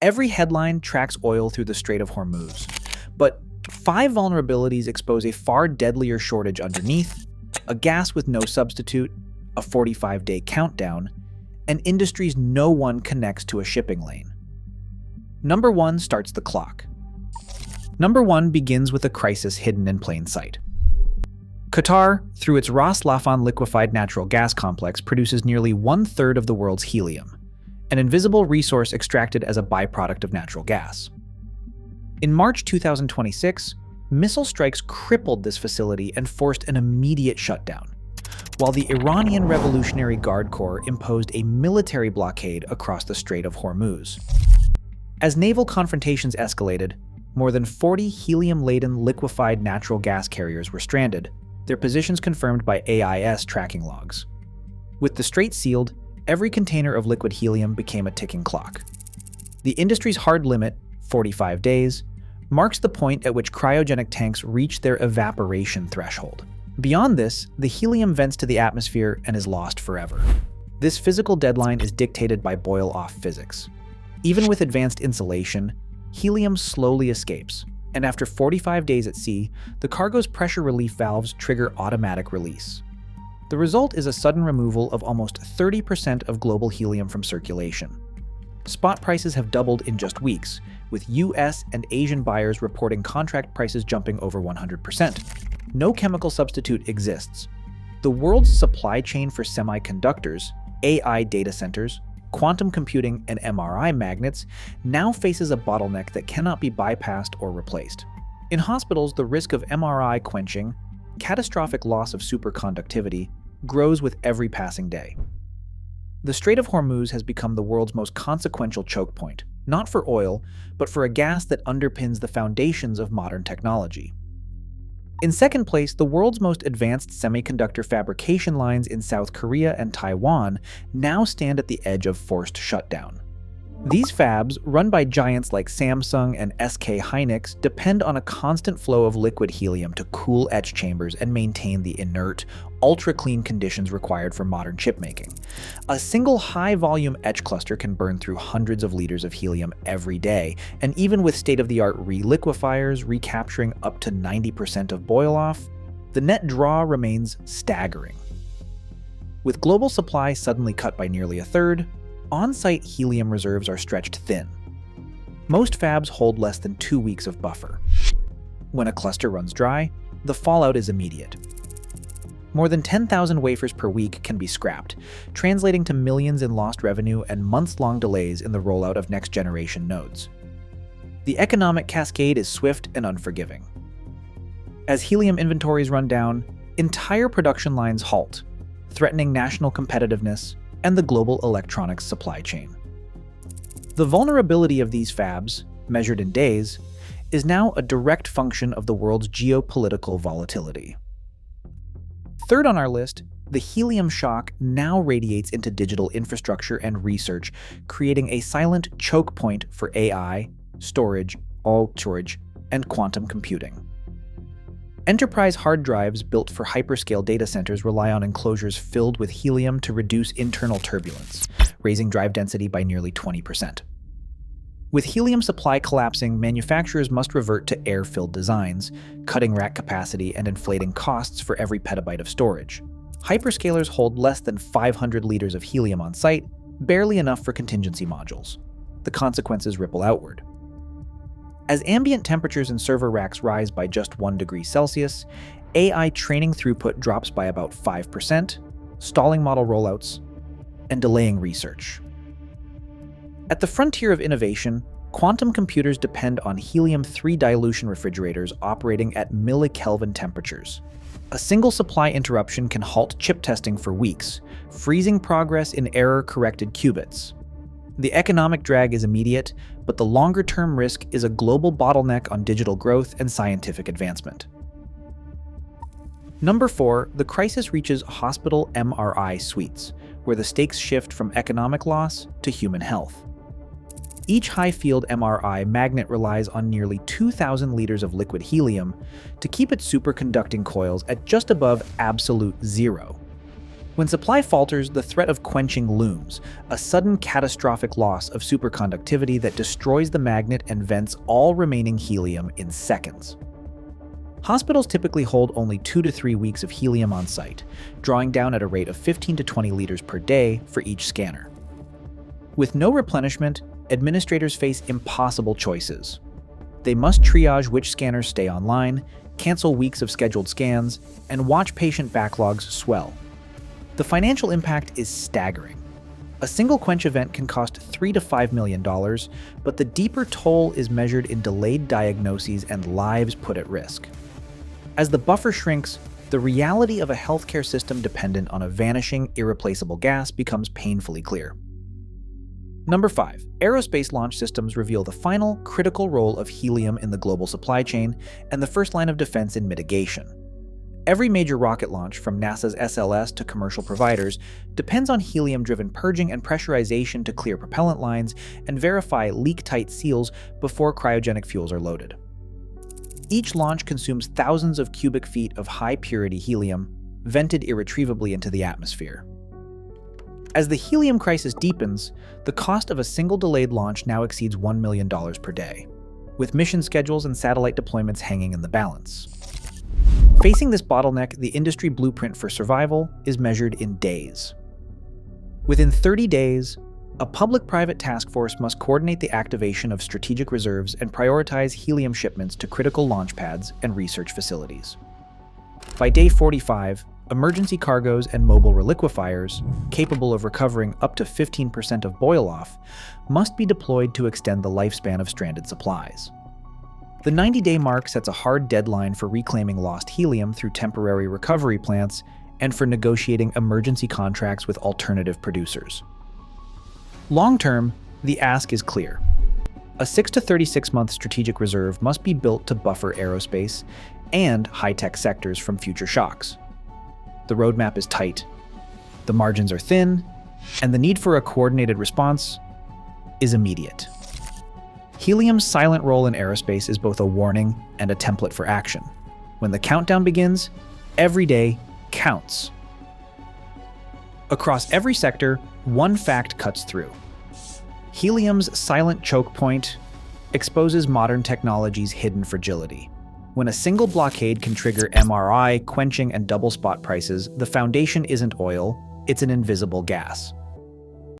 Every headline tracks oil through the Strait of Hormuz, but 5 vulnerabilities expose a far deadlier shortage underneath, a gas with no substitute, a 45-day countdown, and industries no one connects to a shipping lane. Number 1 starts the clock. Number 1 begins with a crisis hidden in plain sight. Qatar, through its Ras Laffan liquefied natural gas complex, produces nearly 1/3 of the world's helium, an invisible resource extracted as a byproduct of natural gas. In March 2026, missile strikes crippled this facility and forced an immediate shutdown, while the Iranian Revolutionary Guard Corps imposed a military blockade across the Strait of Hormuz. As naval confrontations escalated, more than 40 helium-laden liquefied natural gas carriers were stranded, their positions confirmed by AIS tracking logs. With the strait sealed, every container of liquid helium became a ticking clock. The industry's hard limit, 45 days, marks the point at which cryogenic tanks reach their evaporation threshold. Beyond this, the helium vents to the atmosphere and is lost forever. This physical deadline is dictated by boil-off physics. Even with advanced insulation, helium slowly escapes, and after 45 days at sea, the cargo's pressure relief valves trigger automatic release. The result is a sudden removal of almost 30% of global helium from circulation. Spot prices have doubled in just weeks, with US and Asian buyers reporting contract prices jumping over 100%. No chemical substitute exists. The world's supply chain for semiconductors, AI data centers, quantum computing, and MRI magnets now faces a bottleneck that cannot be bypassed or replaced. In hospitals, the risk of MRI quenching, catastrophic loss of superconductivity, grows with every passing day. The Strait of Hormuz has become the world's most consequential choke point, not for oil, but for a gas that underpins the foundations of modern technology. In second place, the world's most advanced semiconductor fabrication lines in South Korea and Taiwan now stand at the edge of forced shutdown. These fabs, run by giants like Samsung and SK Hynix, depend on a constant flow of liquid helium to cool etch chambers and maintain the inert, ultra-clean conditions required for modern chipmaking. A single high-volume etch cluster can burn through hundreds of liters of helium every day, and even with state-of-the-art reliquefiers recapturing up to 90% of boil-off, the net draw remains staggering. With global supply suddenly cut by nearly a third, on-site helium reserves are stretched thin. Most fabs hold less than 2 weeks of buffer. When a cluster runs dry, the fallout is immediate. More than 10,000 wafers per week can be scrapped, translating to millions in lost revenue and months-long delays in the rollout of next-generation nodes. The economic cascade is swift and unforgiving. As helium inventories run down, entire production lines halt, threatening national competitiveness and the global electronics supply chain. The vulnerability of these fabs, measured in days, is now a direct function of the world's geopolitical volatility. Third on our list, the helium shock now radiates into digital infrastructure and research, creating a silent choke point for AI, storage, and quantum computing. Enterprise hard drives built for hyperscale data centers rely on enclosures filled with helium to reduce internal turbulence, raising drive density by nearly 20%. With helium supply collapsing, manufacturers must revert to air-filled designs, cutting rack capacity and inflating costs for every petabyte of storage. Hyperscalers hold less than 500 liters of helium on site, barely enough for contingency modules. The consequences ripple outward. As ambient temperatures in server racks rise by just 1 degree Celsius, AI training throughput drops by about 5%, stalling model rollouts, and delaying research. At the frontier of innovation, quantum computers depend on helium-3 dilution refrigerators operating at millikelvin temperatures. A single supply interruption can halt chip testing for weeks, freezing progress in error-corrected qubits. The economic drag is immediate, but the longer-term risk is a global bottleneck on digital growth and scientific advancement. Number 4, the crisis reaches hospital MRI suites, where the stakes shift from economic loss to human health. Each high-field MRI magnet relies on nearly 2,000 liters of liquid helium to keep its superconducting coils at just above absolute zero. When supply falters, the threat of quenching looms, a sudden catastrophic loss of superconductivity that destroys the magnet and vents all remaining helium in seconds. Hospitals typically hold only 2 to 3 weeks of helium on site, drawing down at a rate of 15 to 20 liters per day for each scanner. With no replenishment, administrators face impossible choices. They must triage which scanners stay online, cancel weeks of scheduled scans, and watch patient backlogs swell. The financial impact is staggering. A single quench event can cost $3 to $5 million, but the deeper toll is measured in delayed diagnoses and lives put at risk. As the buffer shrinks, the reality of a healthcare system dependent on a vanishing, irreplaceable gas becomes painfully clear. Number 5. Aerospace launch systems reveal the final, critical role of helium in the global supply chain and the first line of defense in mitigation. Every major rocket launch, from NASA's SLS to commercial providers, depends on helium-driven purging and pressurization to clear propellant lines and verify leak-tight seals before cryogenic fuels are loaded. Each launch consumes thousands of cubic feet of high-purity helium, vented irretrievably into the atmosphere. As the helium crisis deepens, the cost of a single delayed launch now exceeds $1 million per day, with mission schedules and satellite deployments hanging in the balance. Facing this bottleneck, the industry blueprint for survival is measured in days. Within 30 days, a public-private task force must coordinate the activation of strategic reserves and prioritize helium shipments to critical launch pads and research facilities. By day 45, emergency cargoes and mobile reliquefiers, capable of recovering up to 15% of boil-off, must be deployed to extend the lifespan of stranded supplies. The 90-day mark sets a hard deadline for reclaiming lost helium through temporary recovery plants and for negotiating emergency contracts with alternative producers. Long-term, the ask is clear. A 6 to 36-month strategic reserve must be built to buffer aerospace and high-tech sectors from future shocks. The roadmap is tight, the margins are thin, and the need for a coordinated response is immediate. Helium's silent role in aerospace is both a warning and a template for action. When the countdown begins, every day counts. Across every sector, one fact cuts through. Helium's silent choke point exposes modern technology's hidden fragility. When a single blockade can trigger MRI, quenching, and double spot prices, the foundation isn't oil, it's an invisible gas.